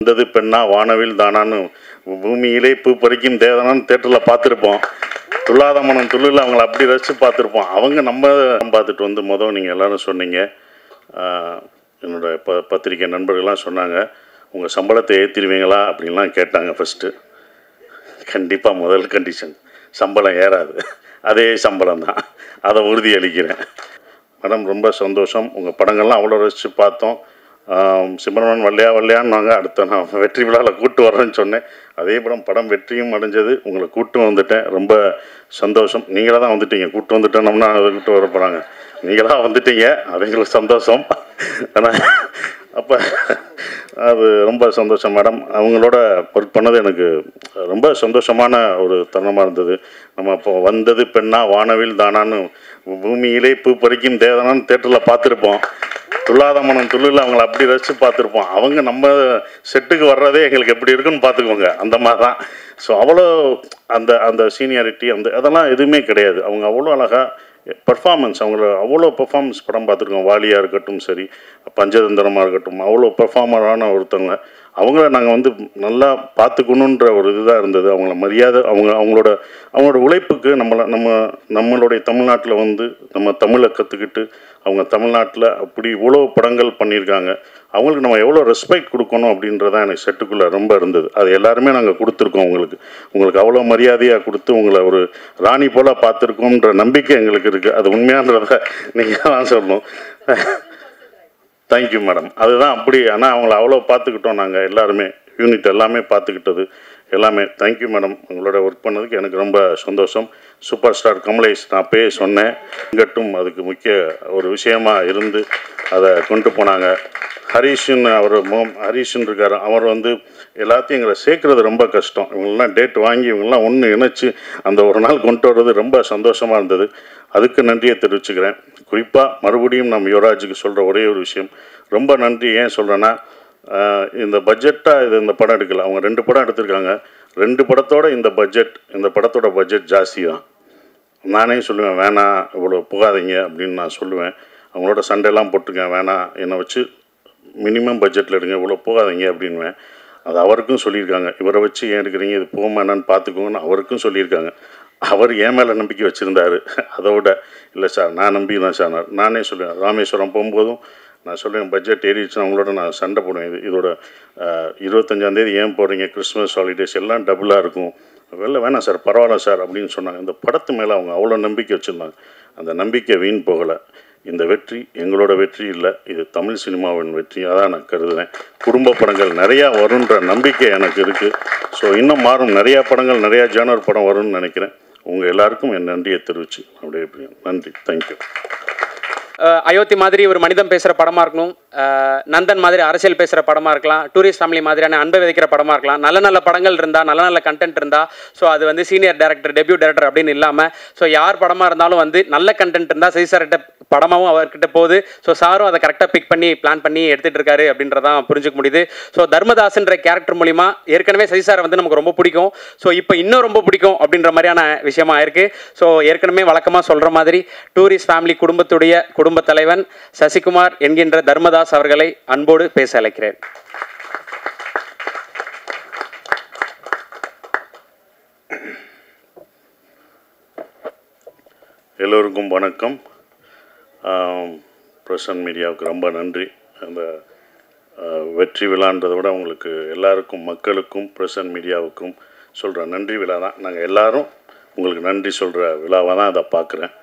வந்தது பெண்ணா வானவில் தானான்னு பூமியிலே பூ பறிக்கும் தேவனான்னு தேட்டரில் பார்த்துருப்போம். துள்ளாத மனம் துள்ளில் அவங்கள அப்படி ரசித்து பார்த்துருப்போம். அவங்க நம்ம பார்த்துட்டு வந்து நீங்கள் எல்லோரும் சொன்னீங்க. என்னோடய பத்திரிக்கை நண்பர்கள்லாம் சொன்னாங்க, உங்கள் சம்பளத்தை ஏற்றிடுவீங்களா அப்படின்லாம் கேட்டாங்க. ஃபஸ்ட்டு கண்டிப்பாக முதல் கண்டிஷன் சம்பளம் ஏறாது, அதே சம்பளம் தான், அதை உறுதி அளிக்கிறேன். மேடம் ரொம்ப சந்தோஷம். உங்கள் படங்கள்லாம் அவ்வளோ ரசித்து பார்த்தோம். சிம்ரன் வல்லையான்னு அடுத்த நான் வெற்றி விழாவில் கூட்டு வரேன்னு சொன்னேன். அதே படம் வெற்றியும் அடைஞ்சது. உங்களை கூட்டு வந்துட்டேன், ரொம்ப சந்தோஷம். நீங்களாக தான் வந்துட்டீங்க, கூட்டு வந்துட்டோம்னா அதை கூட்டு வர போகிறாங்க. நீங்களாக வந்துட்டீங்க, அது எங்களுக்கு சந்தோஷம். ஆனால் அப்போ அது ரொம்ப சந்தோஷம் மேடம். அவங்களோட ஒர்க் பண்ணது எனக்கு ரொம்ப சந்தோஷமான ஒரு தருணமாக இருந்தது. நம்ம இப்போ வந்தது பெண்ணா வானவில் தானான்னு பூமியிலே பூ பறிக்கும் தேவனான்னு தேட்டரில் பார்த்துருப்போம். துள்ளாத மனம் துள்ளில் அவங்கள அப்படி ரசித்து பார்த்துருப்போம். அவங்க நம்ம செட்டுக்கு வர்றதே எங்களுக்கு எப்படி இருக்குன்னு பார்த்துக்கோங்க, அந்த மாதிரி தான். ஸோ அவ்வளோ அந்த சீனியாரிட்டி அதெல்லாம் எதுவுமே கிடையாது. அவங்க அவ்வளோ அழகாக பர்ஃபார்மன்ஸ், அவங்கள அவ்வளோ பர்ஃபார்மன்ஸ் படம் பார்த்துருக்கோம். வாலியாக இருக்கட்டும் சரி, பஞ்சதந்திரமாக இருக்கட்டும், அவ்வளோ பர்ஃபார்மரான ஒருத்தவங்க. அவங்கள நாங்கள் நல்லா பார்த்துக்கணுன்ற ஒரு இதுதான் இருந்தது. அவங்கள மரியாதை, அவங்களோட உழைப்புக்கு நம்மளுடைய தமிழ்நாட்டில் நம்ம தமிழை கற்றுக்கிட்டு அவங்க தமிழ்நாட்டில் அப்படி இவ்வளோ படங்கள் பண்ணியிருக்காங்க. அவங்களுக்கு நம்ம எவ்வளோ ரெஸ்பெக்ட் கொடுக்கணும் அப்படின்றதான் எனக்கு செட்டுக்குள்ளே ரொம்ப இருந்தது. அது எல்லாருமே நாங்கள் கொடுத்துருக்கோம். உங்களுக்கு அவ்வளோ மரியாதையாக கொடுத்து உங்களை ஒரு ராணி போல் பார்த்துருக்கோன்ற நம்பிக்கை எங்களுக்கு இருக்குது. அது உண்மையானதை நீங்கள் தான் சொல்லணும். Thank you madam. அதுதான் அப்படி. ஆனால் அவங்கள அவ்வளோ பார்த்துக்கிட்டோம் நாங்கள் எல்லாருமே, யூனிட் எல்லாமே பார்த்துக்கிட்டது எல்லாமே. Thank you madam. உங்களோட ஒர்க் பண்ணதுக்கு எனக்கு ரொம்ப சந்தோஷம். சூப்பர் ஸ்டார் கமலேஷ், நான் அப்பயே சொன்னேன், இங்கட்டும் அதுக்கு முக்கிய ஒரு விஷயமாக இருந்து அதை கொண்டு போனாங்க. ஹரீஷன் இருக்கார். அவர் எல்லாத்தையும் எங்களை சேர்க்குறது ரொம்ப கஷ்டம். இவங்கெல்லாம் டேட் வாங்கி இவங்கெல்லாம் ஒன்று இணைச்சி அந்த ஒரு நாள் கொண்டு வர்றது ரொம்ப சந்தோஷமாக இருந்தது. அதுக்கு நன்றியை தெரிவிச்சுக்கிறேன். குறிப்பாக மறுபடியும் நம்ம யுவராஜுக்கு சொல்கிற ஒரே ஒரு விஷயம், ரொம்ப நன்றி. ஏன் சொல்கிறேன்னா, இந்த பட்ஜெட்டாக இந்த படம் எடுக்கலை. அவங்க 2 படம் எடுத்திருக்காங்க. 2 படத்தோட இந்த படத்தோட பட்ஜெட் ஜாஸ்தி தான். நானே சொல்லுவேன், வேணாம் இவ்வளோ போகாதீங்க அப்படின்னு நான் சொல்லுவேன். அவங்களோட சண்டைலாம் போட்டிருக்கேன், வேணாம் என்னை வச்சு மினிமம் பட்ஜெட்டில் எடுங்க, இவ்வளோ போகாதீங்க அப்படின்வேன். அது அவருக்கும் சொல்லியிருக்காங்க. இவரை வச்சு ஏன் எடுக்கிறீங்க, இது போகாமல் என்னன்னு பார்த்துக்கோங்கன்னு அவருக்கும் சொல்லியிருக்காங்க. அவர் என் மேலே நம்பிக்கை வச்சுருந்தார். அதோட இல்லை சார் நான் நம்பிதான் சார். நானே சொல்லுவேன், ராமேஸ்வரம் போகும்போதும் நான் சொல்லுவேன், பட்ஜெட் ஏறிடுச்சுன்னா அவங்களோட நான் சண்டை போடுவேன். இதோட 25ஆம் தேதி ஏன் போடுறீங்க, கிறிஸ்மஸ் ஹாலிடேஸ் எல்லாம் டபுளாக இருக்கும், வேணாம் சார் பரவாயில்ல சார் அப்படின்னு சொன்னாங்க. இந்த படத்து மேலே அவங்க அவ்வளோ நம்பிக்கை வச்சுருந்தாங்க. அந்த நம்பிக்கை வீண் போகலை. இந்த வெற்றி எங்களோட வெற்றி இல்லை, இது தமிழ் சினிமாவின் வெற்றியாக தான் நான் கருதுகிறேன். குடும்ப படங்கள் நிறையா வருன்ற நம்பிக்கை எனக்கு இருக்குது. ஸோ இன்னும் மாறும், நிறையா படங்கள், நிறையா ஜானர் படம் வரும்னு நினைக்கிறேன். உங்கள் எல்லாருக்கும் என் நன்றியை தெரிவித்து அப்படியே நன்றி. தேங்க்யூ. அயோத்தி மாதிரி ஒரு மனிதன் பேசுகிற படமாக இருக்கணும், நந்தன் மாதிரி அரசியல் பேசுகிற படமாக இருக்கலாம், டூரிஸ்ட் ஃபேமிலி மாதிரியான அன்பை விதைக்கிற படமாக இருக்கலாம். நல்ல படங்கள் இருந்தால், நல்ல கண்டென்ட் இருந்தால், ஸோ அது சீனியர் டேரக்டர், டெபியூ டேரக்டர் அப்படின்னு இல்லாமல், ஸோ யார் படமாக இருந்தாலும் நல்ல கண்டென்ட் இருந்தால் சரி சார்கிட்ட படமாகவும் அவர்கிட்ட போகுது. ஸோ சாரும் அதை கரெக்டாக பிக் பண்ணி பிளான் பண்ணி எடுத்துகிட்டு இருக்காரு அப்படின்றதான் புரிஞ்சுக்க முடியுது. ஸோ தர்மதாஸ்ன்ற கேரக்டர் மூலிமா ஏற்கனவே சரி சாரை நமக்கு ரொம்ப பிடிக்கும். ஸோ இப்போ இன்னும் ரொம்ப பிடிக்கும் அப்படின்ற மாதிரியான விஷயமா இருக்குது. ஸோ ஏற்கனவே வழக்கமாக சொல்கிற மாதிரி டூரிஸ்ட் ஃபேமிலி குடும்பத்துடைய குடும்ப தலைவன் சசிகுமார் என்கின்ற தர்மதாஸ் அவர்களை அன்போடு பேச அழைக்கிறேன். எல்லோருக்கும் வணக்கம். பிரசன் மீடியாவுக்கு ரொம்ப நன்றி. அந்த வெற்றி விழான்றதை விட உங்களுக்கு எல்லாருக்கும், மக்களுக்கும், பிரசன் மீடியாவுக்கும் சொல்கிற நன்றி விழா தான். நாங்கள் எல்லோரும் உங்களுக்கு நன்றி சொல்கிற விழாவாக தான் அதை பார்க்குறேன்.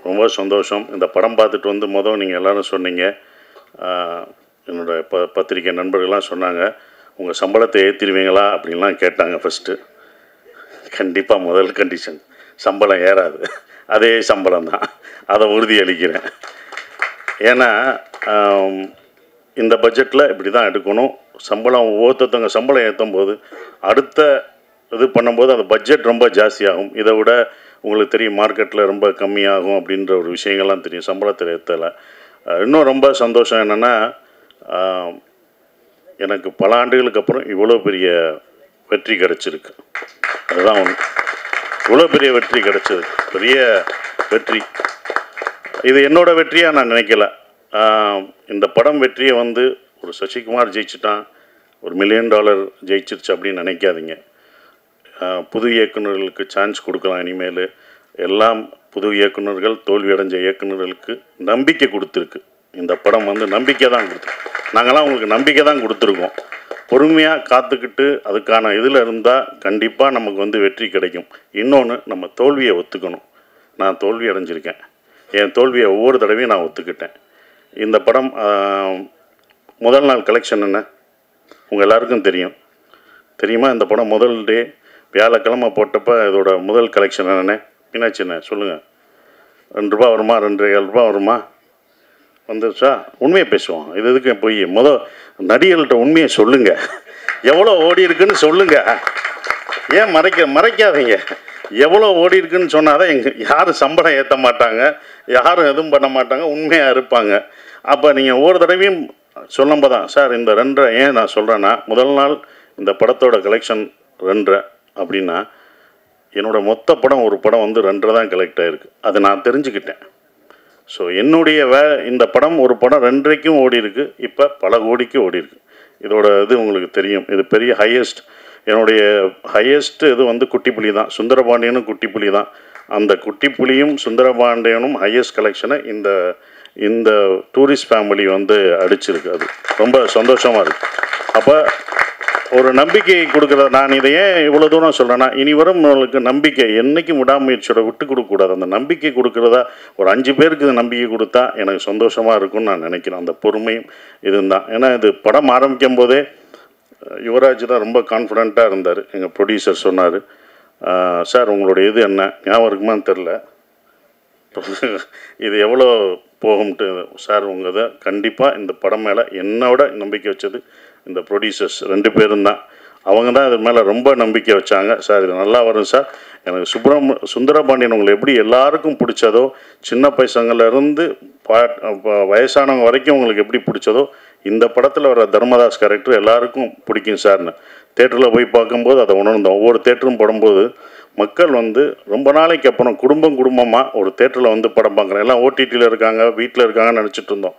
ரொம்ப சந்தோஷம். இந்த படம் பார்த்துட்டு நீங்கள் எல்லோரும் சொன்னீங்க, என்னோடய பத்திரிக்கை நண்பர்கள்லாம் சொன்னாங்க, உங்கள் சம்பளத்தை ஏற்றிடுவீங்களா அப்படின்லாம் கேட்டாங்க. ஃபஸ்ட்டு கண்டிப்பாக முதல் கண்டிஷன் சம்பளம் ஏறாது, அதே சம்பளம் தான், அதை உறுதி அளிக்கிறேன். ஏன்னா இந்த பட்ஜெட்டில் இப்படி தான் எடுக்கணும். சம்பளம் ஒவ்வொருத்தவங்க சம்பளம் ஏற்றும் போது அடுத்த இது பண்ணும்போது அந்த பட்ஜெட் ரொம்ப ஜாஸ்தியாகும். இதை விட உங்களுக்கு தெரியும், மார்க்கெட்டில் ரொம்ப கம்மியாகும் அப்படின்ற ஒரு விஷயங்கள்லாம் தெரியும் சம்பளத்தில் ஏற்றலை. இன்னும் ரொம்ப சந்தோஷம் என்னென்னா, எனக்கு பல ஆண்டுகளுக்கு அப்புறம் இவ்வளோ பெரிய வெற்றி கிடச்சிருக்கு. அதுதான் ஒன்று, இவ்வளோ பெரிய வெற்றி கிடச்சது, பெரிய வெற்றி. இது என்னோடய வெற்றியாக நான் நினைக்கல. இந்த படம் வெற்றியை ஒரு சசிகுமார் ஜெயிச்சுட்டான், ஒரு $1 மில்லியன் ஜெயிச்சிருச்சு அப்படின்னு நினைக்காதீங்க. புது இயக்குநர்களுக்கு சான்ஸ் கொடுக்கலாம். இனிமேல் எல்லாம் புது இயக்குநர்கள், தோல்வி அடைஞ்ச இயக்குநர்களுக்கு நம்பிக்கை கொடுத்துருக்கு. இந்த படம் வந்து நம்பிக்கை தான் கொடுத்துருக்கு. நாங்கள்லாம் உங்களுக்கு நம்பிக்கை தான் கொடுத்துருக்கோம். பொறுமையாக காத்துக்கிட்டு அதுக்கான இதில் இருந்தால் கண்டிப்பாக நமக்கு வந்து வெற்றி கிடைக்கும். இன்னொன்று, நம்ம தோல்வியை ஒத்துக்கணும். நான் தோல்வி அடைஞ்சிருக்கேன், என் தோல்வியை ஒவ்வொரு தடவையும் நான் ஒத்துக்கிட்டேன். இந்த படம் முதல் நாள் கலெக்ஷன் என்ன உங்கள் எல்லாருக்கும் தெரியுமா? இந்த படம் முதல் டே வியாழக்கிழமை போட்டப்போ இதோட முதல் கலெக்ஷன் என்னென்ன மீனாட்சி என்ன சொல்லுங்கள்? ₹2 வருமா, ₹2.25 வருமா? வந்துருச்சா? உண்மையை பேசுவோம். இது எதுக்கு போய் நடிகர்கள்ட்ட உண்மையை சொல்லுங்கள். எவ்வளோ ஓடி இருக்குன்னு சொல்லுங்கள். ஏன் மறைக்காதீங்க. எவ்வளோ ஓடி இருக்குன்னு சொன்னால் தான் யாரும் சம்பளம் ஏற்ற மாட்டாங்க, யாரும் எதுவும் பண்ண மாட்டாங்க, உண்மையாக இருப்பாங்க. அப்போ நீங்கள் ஒவ்வொரு தடவையும் சொல்லும்போது தான் சார் இந்த 2.5 ஏன் நான் சொல்கிறேன்னா, முதல் நாள் இந்த படத்தோட கலெக்ஷன் 2.5 அப்படின்னா என்னோடய மொத்த படம் ஒரு படம் வந்து 2.5 தான் கலெக்ட் ஆகிருக்கு. அதை நான் தெரிஞ்சுக்கிட்டேன். ஸோ என்னுடைய இந்த படம் ஒரு படம் 2.5க்கும் ஓடி இருக்குது, இப்போ பல கோடிக்கு ஓடி இருக்குது. இதோட இது உங்களுக்கு தெரியும். இது பெரிய ஹையஸ்ட், என்னுடைய ஹையஸ்ட் இது வந்து குட்டிப்புலி தான். சுந்தரபாண்டியனும் குட்டிப்புலி தான். அந்த குட்டிப்புலியும் சுந்தரபாண்டியனும் ஹையஸ்ட் கலெக்ஷனை இந்த டூரிஸ்ட் ஃபேமிலி வந்து அடிச்சிருக்கு. அது ரொம்ப சந்தோஷமாக இருக்குது. அப்போ ஒரு நம்பிக்கை கொடுக்குறத நான் இதை ஏன் இவ்வளோ தூரம் சொல்கிறேன்னா, இனி வரும் உங்களுக்கு நம்பிக்கை என்றைக்கும் விடாமுயற்சியோட விட்டு கொடுக்கக்கூடாது. அந்த நம்பிக்கை கொடுக்குறதா ஒரு 5 பேருக்கு இந்த நம்பிக்கை கொடுத்தா எனக்கு சந்தோஷமாக இருக்கும்னு நான் நினைக்கிறேன். அந்த பொறுமையும் இதுதான். ஏன்னா இது படம் ஆரம்பிக்கும் போதே யுவராஜ் தான் ரொம்ப கான்ஃபிடெண்ட்டாக இருந்தார். எங்கள் ப்ரொடியூசர் சொன்னார், சார் உங்களுடைய இது என்ன ஞாபகம் இருக்குமான்னு தெரில, இது எவ்வளோ போகும்ட்டு. சார் உங்கள் இதை கண்டிப்பாக இந்த படம் மேலே என்னோட நம்பிக்கை வச்சது இந்த ப்ரொடியூசர்ஸ் 2 பேரும் தான். அவங்க தான் இது மேலே ரொம்ப நம்பிக்கை வச்சாங்க. சார் இது நல்லா வரும் சார். எனக்கு சுந்தரபாண்டியன் உங்களை எப்படி எல்லாருக்கும் பிடிச்சதோ, சின்ன பசங்கள்லேருந்து வயசானவங்க வரைக்கும் உங்களுக்கு எப்படி பிடிச்சதோ, இந்த படத்தில் வர தர்மதாஸ் கேரக்டர் எல்லாருக்கும் பிடிக்கும் சார்னு தேட்டரில் போய் பார்க்கும்போது அதை உணர்ந்தோம். ஒவ்வொரு தேட்டரும் படும்போது மக்கள் வந்து ரொம்ப நாளைக்கு அப்புறம் குடும்பமாக ஒரு தேட்டரில் வந்து படம் பார்க்குறேன். எல்லாம் ஓடிடியில் இருக்காங்க, வீட்டில் இருக்காங்கன்னு நினச்சிட்டு இருந்தோம்.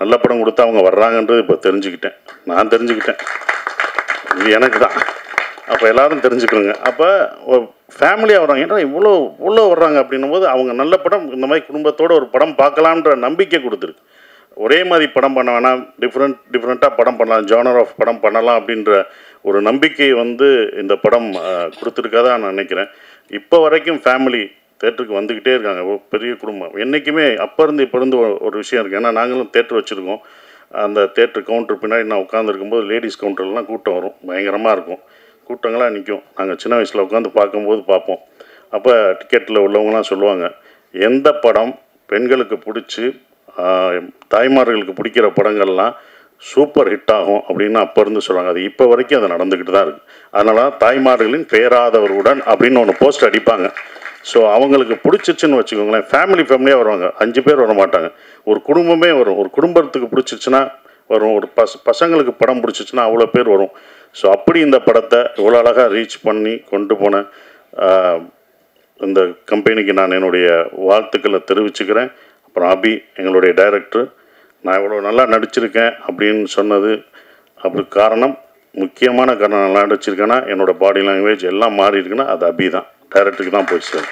நல்ல படம் கொடுத்தா அவங்க வர்றாங்கன்றது இப்போ தெரிஞ்சுக்கிட்டேன். நான் தெரிஞ்சுக்கிட்டேன், இது எனக்கு தான். அப்போ எல்லோரும் தெரிஞ்சுக்கணுங்க. அப்போ ஃபேமிலியாக வர்றாங்க. ஏன்னா இவ்வளோ வர்றாங்க அப்படின்னும் போது அவங்க நல்ல படம் இந்த மாதிரி குடும்பத்தோடு ஒரு படம் பார்க்கலான்ற நம்பிக்கை கொடுத்துருக்கு. ஒரே மாதிரி படம் பண்ண வேணாம், டிஃப்ரெண்ட்டாக படம் பண்ணலாம், ஜானர் ஆஃப் படம் பண்ணலாம் அப்படின்ற ஒரு நம்பிக்கை வந்து இந்த படம் கொடுத்துருக்காதான் நான் நினைக்கிறேன். இப்போ வரைக்கும் ஃபேமிலி தேட்டருக்கு வந்துக்கிட்டே இருக்காங்க. பெரிய குடும்பம் என்றைக்குமே அப்போ இருந்து இப்போ இருந்து ஒரு விஷயம் இருக்குது. ஏன்னா நாங்களும் தேட்டர் வச்சுருக்கோம். அந்த தேட்டர் கவுண்டர் பின்னாடி நான் உட்காந்துருக்கும்போது லேடிஸ் கவுண்டர்லாம் கூட்டம் வரும், பயங்கரமாக இருக்கும். கூட்டங்களாக நிற்கும். நாங்கள் சின்ன வயசில் உட்காந்து பார்க்கும்போது பார்ப்போம். அப்போ டிக்கெட்டில் உள்ளவங்களாம் சொல்லுவாங்க, எந்த படம் பெண்களுக்கு பிடிச்சி தாய்மார்களுக்கு பிடிக்கிற படங்கள்லாம் சூப்பர் ஹிட் ஆகும் அப்படின்னு அப்போ இருந்து சொல்லுவாங்க. அது இப்போ வரைக்கும் அது நடந்துக்கிட்டு தான் இருக்குது. அதனால தாய்மார்களின் பேராதவருடன் அப்படின்னு ஒன்று போஸ்ட் அடிப்பாங்க. ஸோ அவங்களுக்கு பிடிச்சிச்சுன்னு வச்சுக்கோங்களேன், ஃபேமிலியாக வருவாங்க. 5 பேர் வர மாட்டாங்க, ஒரு குடும்பமே வரும். ஒரு குடும்பத்துக்கு பிடிச்சிச்சுன்னா வரும், ஒரு பசங்களுக்கு படம் பிடிச்சிச்சுன்னா அவ்வளோ பேர் வரும். ஸோ அப்படி இந்த படத்தை இவ்வளோ அழகாக ரீச் பண்ணி கொண்டு போன இந்த கம்பெனிக்கு நான் என்னுடைய வாழ்த்துக்களை தெரிவிச்சுக்கிறேன். அப்புறம் அபி எங்களுடைய டைரக்டர், நான் இவ்வளோ நல்லா நடிச்சிருக்கேன் அப்படின்னு சொன்னது அப்படி காரணம், முக்கியமான காரணம் நல்லா நடிச்சிருக்கேன்னா என்னோடய பாடி லாங்குவேஜ் எல்லாம் மாறி இருக்குன்னா அது அபி தான், டைரக்டருக்கு தான் போய் சேரும்.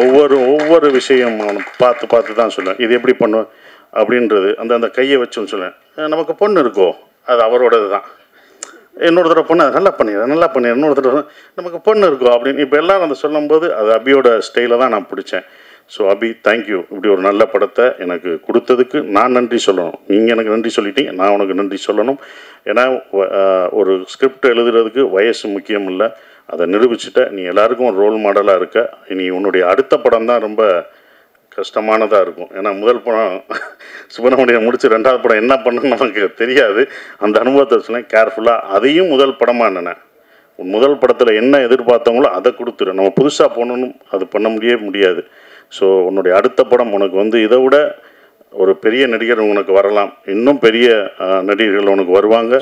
ஒவ்வொரு விஷயம் பார்த்து தான் சொல்லுவேன், இது எப்படி பண்ணுவேன் அப்படின்றது. அந்த கையை வச்சுன்னு சொல்லுவேன். நமக்கு பொண்ணு இருக்கோ அது அவரோடது தான். இன்னொரு தடவை பொண்ணு அதை நல்லா பண்ணிடுறேன், இன்னொரு தடவை நமக்கு பொண்ணு இருக்கோ அப்படின்னு இப்போ எல்லோரும் அந்த சொல்லும்போது அது அபியோட ஸ்டைலை தான் நான் பிடிச்சேன். ஸோ அபி, தேங்க்யூ. இப்படி ஒரு நல்ல படத்தை எனக்கு கொடுத்ததுக்கு நான் நன்றி சொல்லணும். நீங்கள் எனக்கு நன்றி சொல்லிட்டீங்க, நான் உனக்கு நன்றி சொல்லணும். ஏன்னா ஒரு ஸ்கிரிப்ட் எழுதுறதுக்கு வயசு முக்கியம் இல்லை, அதை நிரூபிச்சுட்ட நீ எல்லாருக்கும் ஒரு ரோல் மாடலாக இருக்க. இனி உன்னுடைய அடுத்த படம் தான் ரொம்ப கஷ்டமானதாக இருக்கும். ஏன்னா முதல் படம் சுப்பிரமணியம் முடிச்சு 2வது படம் என்ன பண்ணணும்னு நமக்கு தெரியாது. அந்த அனுபவத்தை சொன்னேன் கேர்ஃபுல்லாக. அதையும் முதல் படமாக என்னென்ன முதல் படத்தில் என்ன எதிர்பார்த்தவங்களோ அதை கொடுத்துரு. நம்ம புதுசாக போகணும் அது பண்ண முடியாது. ஸோ உன்னுடைய அடுத்த படம் உனக்கு வந்து இதை விட ஒரு பெரிய நடிகர் உனக்கு வரலாம், இன்னும் பெரிய நடிகர்கள் உனக்கு வருவாங்க,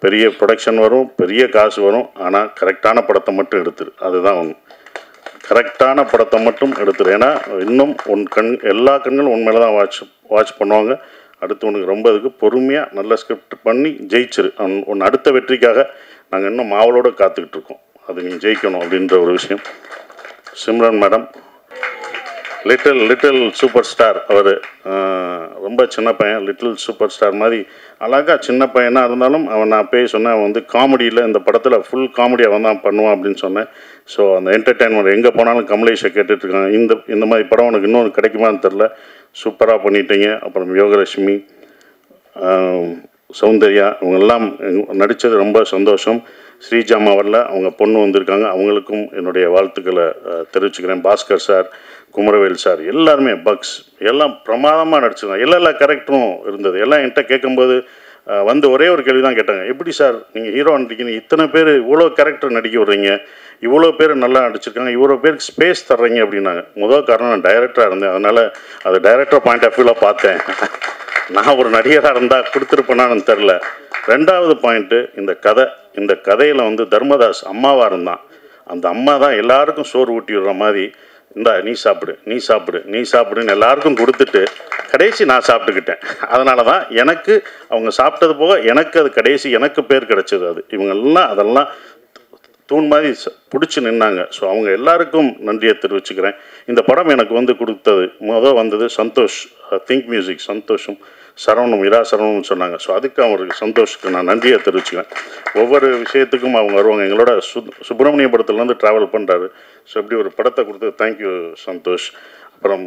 பெரிய ப்ரொடக்ஷன் வரும், பெரிய காசு வரும். ஆனால் கரெக்டான படத்தை மட்டும் எடுத்துரு, அதுதான் ஒன்று. கரெக்டான படத்தை மட்டும் எடுத்துரு. ஏன்னா இன்னும் எல்லா கண்களும் உன் மேலே தான் வாட்ச் பண்ணுவாங்க. அடுத்தவனுக்கு ரொம்ப அதுக்கு பொறுமையாக நல்ல ஸ்கிரிப்ட் பண்ணி ஜெயிச்சிரு. ஒன்று அடுத்த வெற்றிக்காக நாங்கள் இன்னும் மாவலோடு காத்துக்கிட்டு இருக்கோம். அது நீங்கள் ஜெயிக்கணும் அப்படின்ற ஒரு விஷயம். Simran madam little super star. அவர் ரொம்ப சின்ன பையன், லிட்டில் சூப்பர் ஸ்டார் மாதிரி அழகாக சின்ன பையனாக இருந்தாலும் அவன் நான் போய் சொன்னேன், அவன் வந்து காமெடியில் இந்த படத்தில் ஃபுல் காமெடி அவன் தான் பண்ணுவான் அப்படின்னு சொன்னேன். ஸோ அந்த என்டர்டெயின்மெண்ட் எங்கே போனாலும் கமலேஷை கேட்டுட்ருக்காங்க. இந்த மாதிரி படம் உனக்கு இன்னொன்று கிடைக்குமான்னு தெரில, சூப்பராக பண்ணிட்டீங்க. அப்புறம் யோகலட்சுமி, சௌந்தர்யா இவங்கெல்லாம் நடித்தது ரொம்ப சந்தோஷம். ஸ்ரீஜாமா வரல, அவங்க பொண்ணு வந்திருக்காங்க, அவங்களுக்கும் என்னுடைய வாழ்த்துக்களை தெரிவிச்சுக்கிறேன். பாஸ்கர் சார், குமரவேல் சார், எல்லாருமே பக்ஸ் எல்லாம் பிரமாதமாக நடிச்சிருக்காங்க. எல்லா கேரக்டரும் இருந்தது. எல்லாம் என்கிட்ட கேட்கும்போது வந்து ஒரே ஒரு கேள்வி தான் கேட்டாங்க, எப்படி சார் நீங்கள் ஹீரோ நடிக்கிறீங்க, இத்தனை பேர் இவ்வளோ கேரக்டர் நடிக்க விட்றீங்க, இவ்வளோ பேர் நல்லா நடிச்சிருக்காங்க, இவ்வளோ பேருக்கு ஸ்பேஸ் தர்றீங்க அப்படின்னாங்க. முதல் காரணம் நான் டைரக்டராக இருந்தேன், அதனால் அது டைரக்டர் பாயிண்ட் ஆஃப் வியூவில் பார்த்தேன். நான் ஒரு நடிகராக இருந்தால் கொடுத்துருப்பேனான்னு தெரில. ரெண்டாவது பாயிண்ட்டு, இந்த கதையில் வந்து தர்மதாஸ் அம்மாவாக இருந்தான். அந்த அம்மா தான் எல்லாருக்கும் சோறு ஊட்டி விடுற மாதிரி, இந்தா நீ சாப்பிடுன்னு எல்லாருக்கும் கொடுத்துட்டு கடைசி நான் சாப்பிட்டுக்கிட்டேன். அதனால தான் எனக்கு அவங்க சாப்பிட்டது போக எனக்கு அது கடைசி எனக்கு பேர் கிடச்சிது. அது இவங்கெல்லாம் அதெல்லாம் தூண் மாதிரி பிடிச்சி நின்னாங்க. ஸோ அவங்க எல்லாருக்கும் நன்றியை தெரிவிச்சுக்கிறேன். இந்த படம் எனக்கு வந்து கொடுத்தது வந்தது சந்தோஷ், திங்க் மியூசிக் சந்தோஷும் சரவணும், இரா சரவணும்னு சொன்னாங்க. ஸோ அதுக்கு அவருக்கு சந்தோஷுக்கு நான் நன்றியை தெரிவிச்சுக்கிறேன். ஒவ்வொரு விஷயத்துக்கும் அவங்க வருவாங்க. எங்களோட சுப்பிரமணிய படத்துலேருந்து ட்ராவல் பண்ணுறாரு. ஸோ இப்படி ஒரு படத்தை கொடுத்து தேங்க்யூ சந்தோஷ். அப்புறம்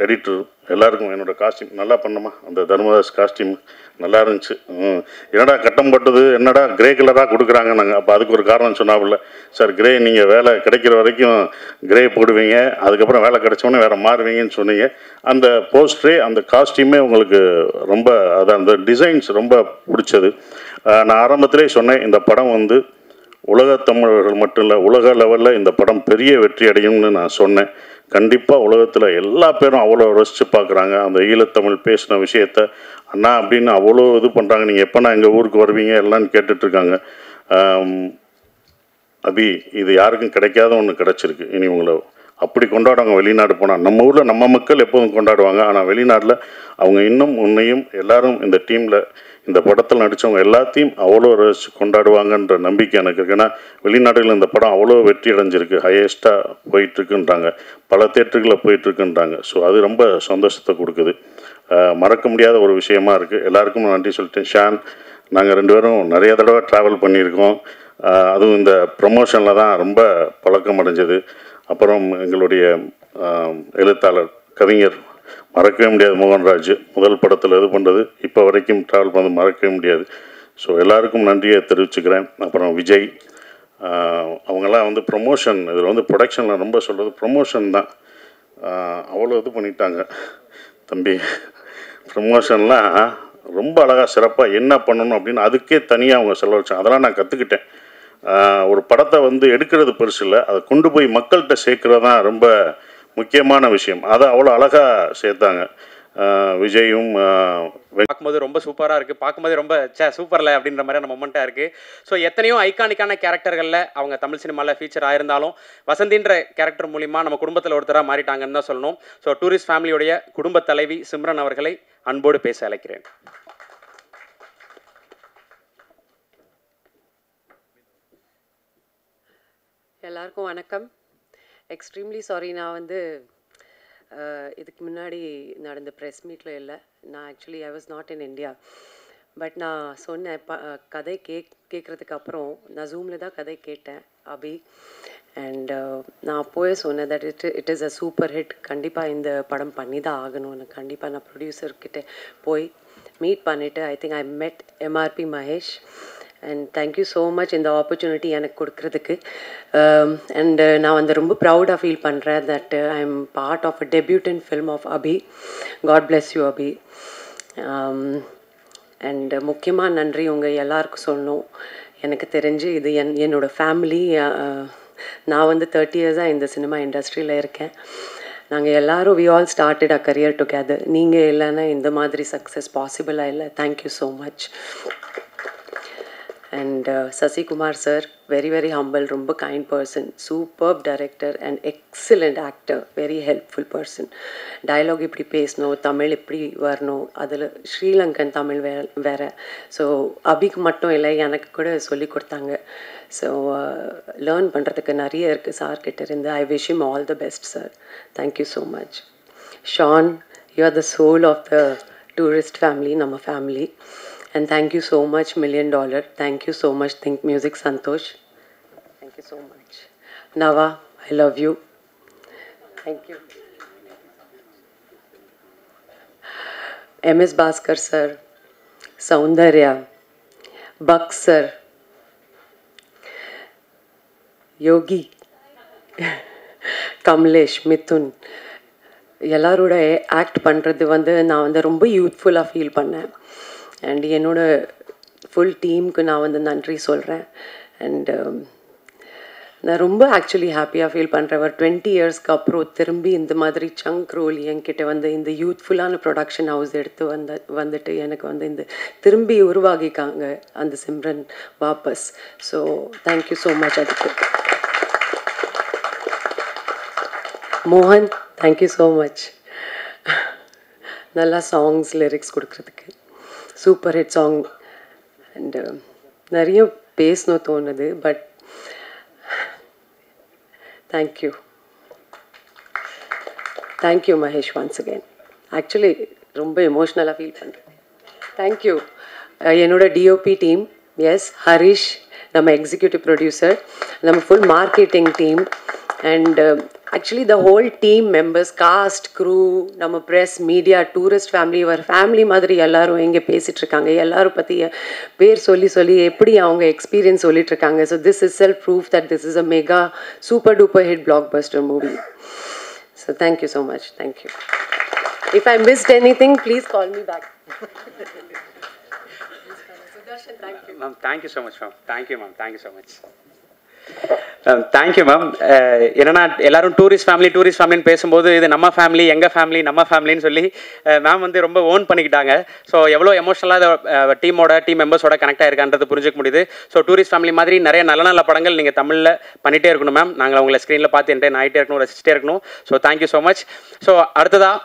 எடிட்டர் எல்லாருக்கும் என்னோடய காஸ்டியூம் நல்லா பண்ணமா, அந்த தர்மதாஸ் காஸ்டியூம் நல்லா இருந்துச்சு. என்னடா கட்டம் போட்டது, என்னடா கிரே கலராக கொடுக்குறாங்க நாங்கள். அப்போ அதுக்கு ஒரு காரணம் சொன்னாப்புல, சார் கிரே நீங்கள் வேலை கிடைக்கிற வரைக்கும் கிரே போடுவீங்க, அதுக்கப்புறம் வேலை கிடைச்சோன்னே வேறு மாறுவீங்கன்னு சொன்னீங்க. அந்த போஸ்டரே அந்த காஸ்டியூமே உங்களுக்கு ரொம்ப அதான் அந்த டிசைன்ஸ் ரொம்ப பிடிச்சது. நான் ஆரம்பத்திலே சொன்னேன், இந்த படம் வந்து உலகத் தமிழர்கள் மட்டும் இல்லை, உலக லெவலில் இந்த படம் பெரிய வெற்றி அடையும்னு நான் சொன்னேன். கண்டிப்பாக உலகத்தில் எல்லா பேரும் அவ்வளோ ரசித்து பார்க்குறாங்க. அந்த ஈழத்தமிழ் பேசின விஷயத்த அண்ணா அப்படின்னு அவ்வளோ இது பண்ணுறாங்க. நீங்கள் எப்போனா எங்கள் ஊருக்கு வருவீங்க எல்லான்னு கேட்டுட்ருக்காங்க. அபி, இது யாருக்கும் கிடைக்காத ஒன்று கிடச்சிருக்கு. இனி உங்களை அப்படி கொண்டாடுவாங்க. வெளிநாடு போனால் நம்ம ஊரில் நம்ம மக்கள் எப்போதும் கொண்டாடுவாங்க, ஆனால் வெளிநாட்டில் அவங்க இன்னும் உன்னையும் எல்லாரும் இந்த டீமில் இந்த படத்தில் நடித்தவங்க எல்லாத்தையும் அவ்வளோ ரசித்து கொண்டாடுவாங்கன்ற நம்பிக்கை எனக்கு இருக்குது. ஏன்னா வெளிநாடுகளில் இந்த படம் அவ்வளோ வெற்றி அடைஞ்சிருக்கு, ஹையஸ்ட்டாக போயிட்டுருக்குன்றாங்க, பல தேட்டர்களில் போயிட்டுருக்குன்றாங்க. ஸோ அது ரொம்ப சந்தோஷத்தை கொடுக்குது, மறக்க முடியாத ஒரு விஷயமா இருக்குது. எல்லாருக்கும் நன்றி சொல்லிட்டேன். ஷான், நாங்கள் 2 பேரும் நிறைய தடவை ட்ராவல் பண்ணியிருக்கோம். அதுவும் இந்த ப்ரமோஷனில் தான் ரொம்ப பழக்கம் அடைஞ்சது. அப்புறம் எங்களுடைய எழுத்தாளர் கவிஞர் மறக்கவே முடியாது மோகன்ராஜ், முதல் படத்தில் இது பண்ணுறது இப்போ வரைக்கும் ட்ராவல் பண்ணது மறக்கவே முடியாது. ஸோ எல்லாருக்கும் நன்றியை தெரிவிச்சுக்கிறேன். அப்புறம் விஜய், அவங்கெல்லாம் வந்து ப்ரொமோஷன் இதில் வந்து ப்ரொடக்ஷனில் ரொம்ப சொல்கிறது ப்ரொமோஷன் தான். அவ்வளோ இது பண்ணிட்டாங்க தம்பி. ப்ரொமோஷன்லாம் ரொம்ப அழகாக சிறப்பாக என்ன பண்ணணும் அப்படின்னு அதுக்கே தனியாக அவங்க செலவழிச்சாங்க. அதெல்லாம் நான் கற்றுக்கிட்டேன். ஒரு படத்தை வந்து எடுக்கிறது பெருசு இல்லை, அதை கொண்டு போய் மக்கள்கிட்ட சேர்க்குறது தான் ரொம்ப முக்கியமான விஷயம். அதை அவ்வளோ அழகாக சேர்த்தாங்க விஜயும். பார்க்கும்போது ரொம்ப சூப்பராக இருக்குது, பார்க்கும்போது ரொம்ப சூப்பரில் அப்படின்ற மாதிரியான மொமெண்ட்டாக இருக்குது. ஸோ எத்தனையோ ஐகானிக்கான கேரக்டர்களில் அவங்க தமிழ் சினிமாவில் ஃபீச்சர் ஆயிருந்தாலும் வசந்தின்ற கேரக்டர் மூலிமா நம்ம குடும்பத்தில் ஒருத்தராக மாறிட்டாங்கன்னு தான் சொல்லணும். ஸோ டூரிஸ்ட் ஃபேமிலியுடைய குடும்ப தலைவி சிம்ரன் அவர்களை அன்போடு பேச அழைக்கிறேன். எல்லாருக்கும் வணக்கம். எக்ஸ்ட்ரீம்லி சாரி, நான் வந்து இதுக்கு முன்னாடி நடந்த ப்ரெஸ் மீட்டில் இல்லை. நான் actually I was not in India. But நான் சொன்னேன், கதை கேட்குறதுக்கு அப்புறம் நான் ஜூமில் தான் கதை கேட்டேன் அபி. அண்ட் நான் அப்போவே சொன்னேன் that it is a super hit, கண்டிப்பாக இந்த படம் பண்ணி தான் ஆகணும்னு. கண்டிப்பாக நான் ப்ரொடியூசர்கிட்ட போய் மீட் பண்ணிவிட்டு ஐ think I met MRP Mahesh. And thank you so much இந்த ஆப்பர்ச்சுனிட்டி எனக்கு கொடுக்குறதுக்கு. அண்ட் நான் வந்து ரொம்ப ப்ரௌடாக ஃபீல் பண்ணுறேன் that I am part of a debutant film of Abhi. God bless you Abhi. And முக்கியமாக நன்றி உங்கள் எல்லாருக்கும் சொல்லணும். எனக்கு தெரிஞ்சு இது என்னோடய ஃபேமிலி. நான் வந்து 30 இயர்ஸாக இந்த சினிமா இண்டஸ்ட்ரியில் இருக்கேன். நாங்கள் எல்லோரும் we all started a career together. நீங்கள் இல்லைன்னா இந்த மாதிரி சக்ஸஸ் பாசிபிளாக இல்லை. Thank you so much. And Sasi Kumar sir, very very humble, ரொம்ப kind person, superb director and excellent actor, very helpful person. Dialogue இப்படி பேசணும், தமிழ் இப்படி வரணும், அதில் ஸ்ரீலங்கன் தமிழ் வேறு. ஸோ அபிக்கு மட்டும் இல்லை, எனக்கு கூட சொல்லி கொடுத்தாங்க. ஸோ லேர்ன் பண்ணுறதுக்கு நிறைய இருக்குது சார்கிட்ட இருந்து. I wish him all the best sir. Thank you so much. Sean, you are the soul of the tourist family, நம்ம family. And thank you so much, $1 million. Thank you so much, Think Music Santosh. Thank you so much. Nava, I love you. Thank you. MS Bhaskar sir, Soundarya, Buck sir, Yogi, Kamlesh, Mithun. எல்லாரோட act பண்ணுறது வந்து நான் வந்து ரொம்ப யூத்ஃபுல்லாக feel பண்ணேன். And என்னோட full டீமுக்கு நான் வந்து நன்றி சொல்கிறேன். அண்ட் நான் ரொம்ப ஆக்சுவலி ஹாப்பியாக ஃபீல் பண்ணுறேன். ஒரு 20 இயர்ஸ்க்கு அப்புறம் திரும்பி இந்த மாதிரி சங்க் ரோல் என்கிட்ட வந்து இந்த யூத்ஃபுல்லான ப்ரொடக்ஷன் ஹவுஸ் எடுத்து வந்துட்டு எனக்கு வந்து இந்த திரும்பி உருவாகிக்காங்க அந்த சிம்ரன் வாபஸ். So thank you so much. அதுக்கு மோகன், தேங்க்யூ ஸோ மச். நல்லா சாங்ஸ் லிரிக்ஸ் கொடுக்குறதுக்கு. Super hit song. அண்டு நிறைய பேசணும் தோணுது, but thank you. Thank you Mahesh once again. Actually ரொம்ப எமோஷ்னலாக ஃபீல் பண்ணுறேன். தேங்க்யூ. என்னோட டிஓபி டீம், எஸ் ஹரிஷ், நம்ம எக்ஸிக்யூட்டிவ் ப்ரொடியூசர், நம்ம full marketing team, and actually the whole team members, cast, crew, நம்ம ப்ரெஸ், மீடியா, டூரிஸ்ட் ஃபேமிலி, ஒரு ஃபேமிலி மாதிரி எல்லோரும் இங்கே பேசிகிட்ருக்காங்க. எல்லோரும் பற்றி பேர் சொல்லி எப்படி அவங்க எக்ஸ்பீரியன்ஸ் சொல்லிகிட்ருக்காங்க. So this is self proof that this is a mega super duper hit blockbuster movie. So thank you so much. Thank you. If I missed anything please call me back. Sudarshan, thank you ma'am. Thank you so much ma'am. Thank you ma'am. Thank you so much. Thank you ma'am. என்னன்னா எல்லாரும் tourist ஃபேமிலின்னு பேசும்போது இது நம்ம family, எங்கள் family, நம்ம ஃபேமிலின்னு சொல்லி ma'am வந்து ரொம்ப ஓன் பண்ணிக்கிட்டாங்க. ஸோ எவ்வளோ எமோஷனலாக டீம் மெம்பர்ஸோட கனெக்ட் ஆகிருக்கான்றது புரிஞ்சுக்க முடியுது. ஸோ டூரிஸ்ட் ஃபேமிலி மாதிரி நிறைய நல்ல படங்கள் நீங்கள் தமிழில் பண்ணிகிட்டே இருக்கணும் மேம். நாங்கள் உங்களை ஸ்க்ரீனில் பார்த்து என்டர்டெயின் ஆகிட்டே இருக்கணும், ரசிச்சிட்டே இருக்கணும். So thank you so much. So அடுத்ததாக